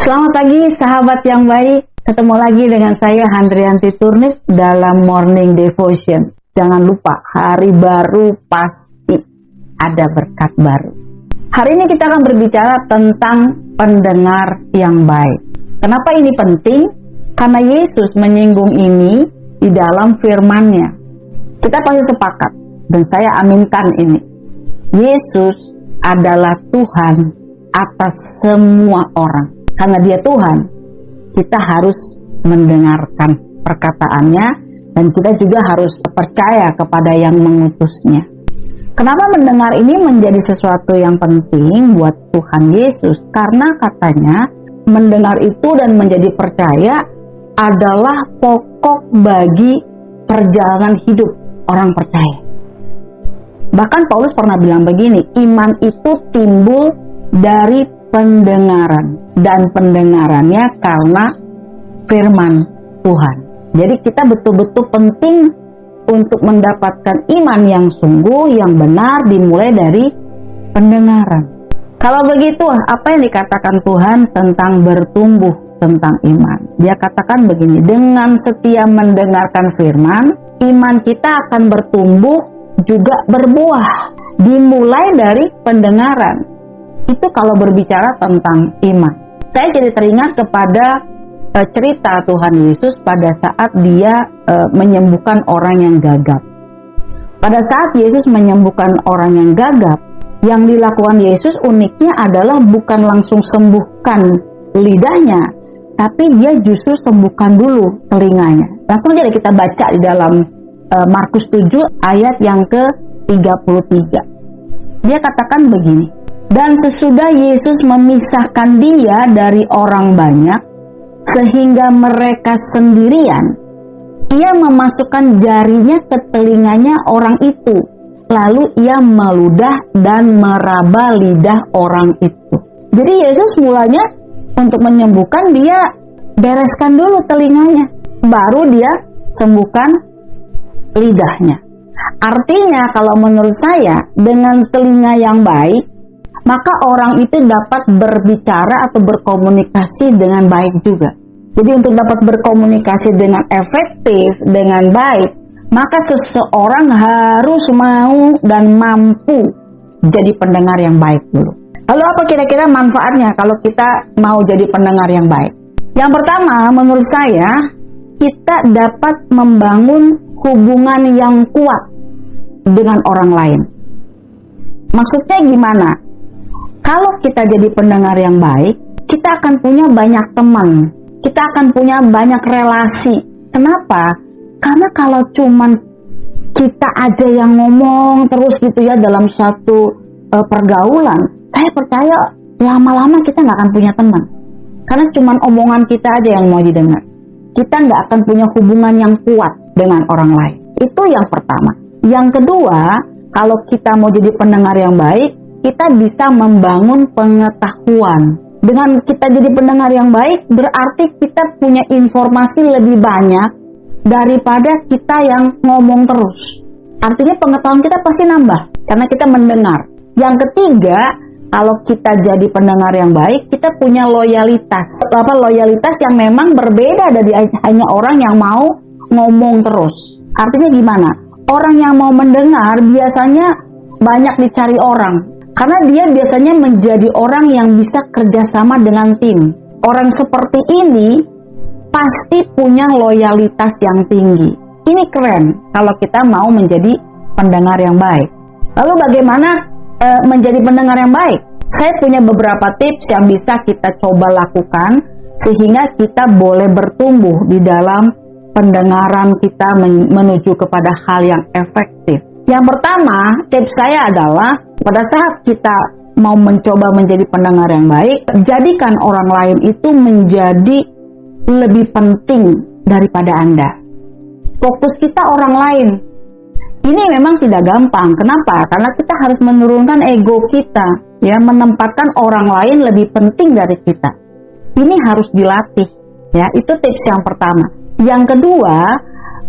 Selamat pagi sahabat yang baik, ketemu lagi dengan saya Handrianti Turnis dalam Morning Devotion. Jangan lupa, hari baru pasti ada berkat baru. Hari ini kita akan berbicara tentang pendengar yang baik. Kenapa ini penting? Karena Yesus menyinggung ini di dalam firman-Nya. Kita pasti sepakat, dan saya aminkan ini. Yesus adalah Tuhan atas semua orang. Karena dia Tuhan, kita harus mendengarkan perkataannya dan kita juga harus percaya kepada yang mengutusnya. Kenapa mendengar ini menjadi sesuatu yang penting buat Tuhan Yesus? Karena katanya mendengar itu dan menjadi percaya adalah pokok bagi perjalanan hidup orang percaya. Bahkan Paulus pernah bilang begini, iman itu timbul dari pendengaran, dan pendengarannya karena firman Tuhan. Jadi kita betul-betul penting untuk mendapatkan iman yang sungguh, yang benar, dimulai dari pendengaran. Kalau begitu, apa yang dikatakan Tuhan tentang bertumbuh tentang iman? Dia katakan begini, dengan setia mendengarkan firman, iman kita akan bertumbuh juga berbuah, dimulai dari pendengaran. Itu kalau berbicara tentang iman. Saya jadi teringat kepada cerita Tuhan Yesus pada saat dia menyembuhkan orang yang gagap. Pada saat Yesus menyembuhkan orang yang gagap, yang dilakukan Yesus uniknya adalah bukan langsung sembuhkan lidahnya, tapi dia justru sembuhkan dulu telinganya. Langsung aja kita baca di dalam Markus 7 ayat yang ke-33. Dia katakan begini, dan sesudah Yesus memisahkan dia dari orang banyak, sehingga mereka sendirian, ia memasukkan jarinya ke telinganya orang itu. Lalu ia meludah dan meraba lidah orang itu. Jadi Yesus mulanya untuk menyembuhkan, dia bereskan dulu telinganya, baru dia sembuhkan lidahnya. Artinya kalau menurut saya, dengan telinga yang baik, maka orang itu dapat berbicara atau berkomunikasi dengan baik juga. Jadi untuk dapat berkomunikasi dengan efektif, dengan baik, maka seseorang harus mau dan mampu jadi pendengar yang baik dulu. Lalu apa kira-kira manfaatnya kalau kita mau jadi pendengar yang baik? Yang pertama, menurut saya, kita dapat membangun hubungan yang kuat dengan orang lain. Maksudnya gimana? Kalau kita jadi pendengar yang baik, kita akan punya banyak teman, kita akan punya banyak relasi. Kenapa? Karena kalau cuman kita aja yang ngomong terus gitu ya dalam suatu pergaulan, saya percaya lama-lama kita nggak akan punya teman. Karena cuman omongan kita aja yang mau didengar. Kita nggak akan punya hubungan yang kuat dengan orang lain. Itu yang pertama. Yang kedua, kalau kita mau jadi pendengar yang baik, kita bisa membangun pengetahuan. Dengan kita jadi pendengar yang baik, berarti kita punya informasi lebih banyak daripada kita yang ngomong terus. Artinya pengetahuan kita pasti nambah, karena kita mendengar. Yang ketiga, kalau kita jadi pendengar yang baik, kita punya loyalitas. Loyalitas yang memang berbeda dari hanya orang yang mau ngomong terus. Artinya gimana? Orang yang mau mendengar biasanya banyak dicari orang. Karena dia biasanya menjadi orang yang bisa kerjasama dengan tim. Orang seperti ini pasti punya loyalitas yang tinggi. Ini keren kalau kita mau menjadi pendengar yang baik. Lalu bagaimana menjadi pendengar yang baik? Saya punya beberapa tips yang bisa kita coba lakukan sehingga kita boleh bertumbuh di dalam pendengaran kita menuju kepada hal yang efektif. Yang pertama, tips saya adalah pada saat kita mau mencoba menjadi pendengar yang baik, jadikan orang lain itu menjadi lebih penting daripada Anda. Fokus kita orang lain. Ini memang tidak gampang. Kenapa? Karena kita harus menurunkan ego kita, ya, menempatkan orang lain lebih penting dari kita. Ini harus dilatih, ya. Itu tips yang pertama. Yang kedua,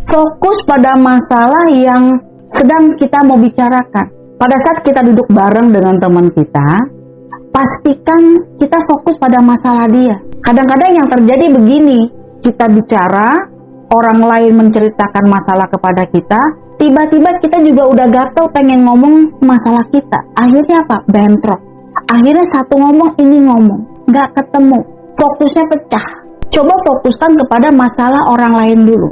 fokus pada masalah yang sedang kita mau bicarakan. Pada saat kita duduk bareng dengan teman kita, pastikan kita fokus pada masalah dia. Kadang-kadang yang terjadi begini, kita bicara, orang lain menceritakan masalah kepada kita, tiba-tiba kita juga udah gatel pengen ngomong masalah kita. Akhirnya apa? Bentrok. Akhirnya satu ngomong, ini ngomong, nggak ketemu, fokusnya pecah. Coba fokuskan kepada masalah orang lain dulu.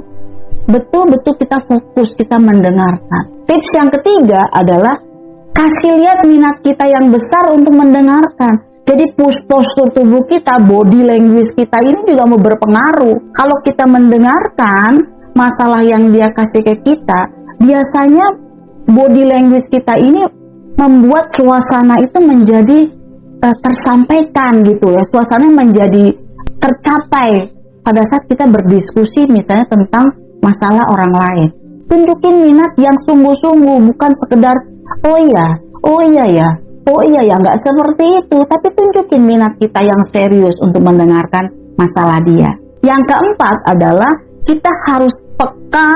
Betul-betul kita fokus, kita mendengarkan. Tips yang ketiga adalah kasih lihat minat kita yang besar untuk mendengarkan. Jadi postur tubuh kita, body language kita ini juga mau berpengaruh. Kalau kita mendengarkan masalah yang dia kasih ke kita, biasanya body language kita ini membuat suasana itu menjadi tersampaikan gitu ya. Suasana menjadi tercapai pada saat kita berdiskusi misalnya tentang masalah orang lain. Tunjukin minat yang sungguh-sungguh, bukan sekedar oh iya ya, nggak seperti itu, tapi tunjukin minat kita yang serius untuk mendengarkan masalah dia. Yang keempat adalah kita harus peka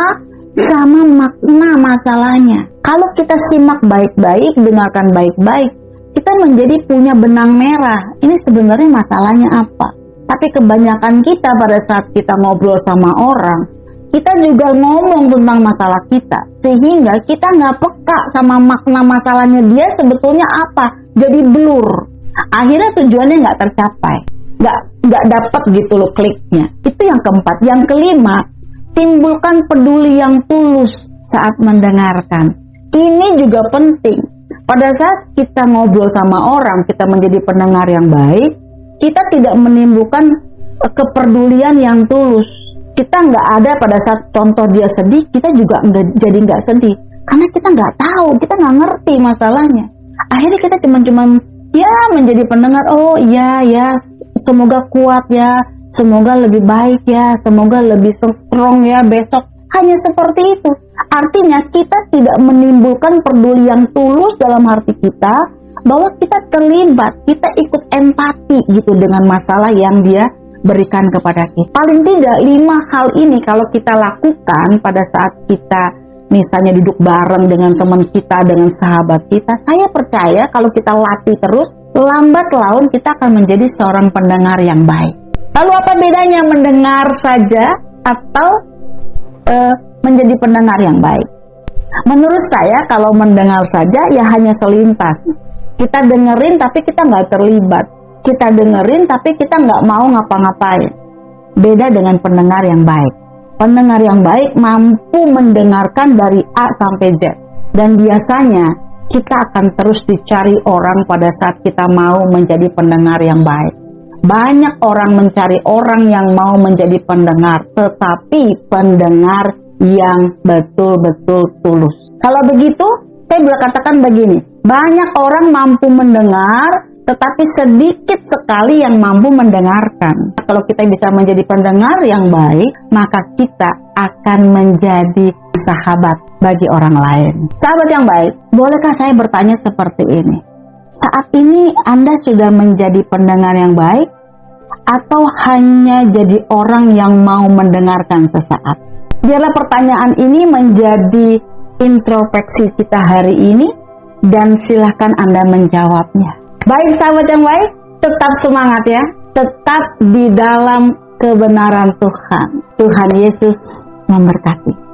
sama makna masalahnya. Kalau kita simak baik-baik, dengarkan baik-baik, kita menjadi punya benang merah. Ini sebenarnya masalahnya apa? Tapi kebanyakan kita pada saat kita ngobrol sama orang, kita juga ngomong tentang masalah kita, sehingga kita nggak peka sama makna masalahnya dia sebetulnya apa, jadi blur. Akhirnya tujuannya nggak tercapai, nggak dapat gitu loh kliknya. Itu yang keempat. Yang kelima, timbulkan peduli yang tulus saat mendengarkan. Ini juga penting. Pada saat kita ngobrol sama orang, kita menjadi pendengar yang baik, kita tidak menimbulkan kepedulian yang tulus. Kita nggak ada pada saat contoh dia sedih, kita juga nggak sedih, karena kita nggak tahu, kita nggak ngerti masalahnya. Akhirnya kita cuma ya menjadi pendengar, oh iya ya, semoga kuat ya, semoga lebih baik ya, semoga lebih strong ya besok. Hanya seperti itu. Artinya kita tidak menimbulkan peduli yang tulus dalam hati kita, bahwa kita terlibat, kita ikut empati gitu dengan masalah yang dia berikan kepada kita. Paling tidak 5 hal ini kalau kita lakukan pada saat kita misalnya duduk bareng dengan teman kita, dengan sahabat kita, saya percaya kalau kita latih terus, lambat laun kita akan menjadi seorang pendengar yang baik. Lalu apa bedanya mendengar saja atau menjadi pendengar yang baik? Menurut saya kalau mendengar saja ya hanya selintas. Kita dengerin tapi kita nggak terlibat. Kita dengerin tapi kita nggak mau ngapa-ngapain. Beda dengan pendengar yang baik. Pendengar yang baik mampu mendengarkan dari A sampai Z. Dan biasanya kita akan terus dicari orang pada saat kita mau menjadi pendengar yang baik. Banyak orang mencari orang yang mau menjadi pendengar, tetapi pendengar yang betul-betul tulus. Kalau begitu, saya boleh katakan begini, banyak orang mampu mendengar, tetapi sedikit sekali yang mampu mendengarkan. Kalau kita bisa menjadi pendengar yang baik, maka kita akan menjadi sahabat bagi orang lain. Sahabat yang baik, bolehkah saya bertanya seperti ini? Saat ini Anda sudah menjadi pendengar yang baik, atau hanya jadi orang yang mau mendengarkan sesaat? Biarlah pertanyaan ini menjadi introspeksi kita hari ini, dan silahkan Anda menjawabnya. Baik sahabat yang baik, tetap semangat ya, tetap di dalam kebenaran Tuhan. Tuhan Yesus memberkati.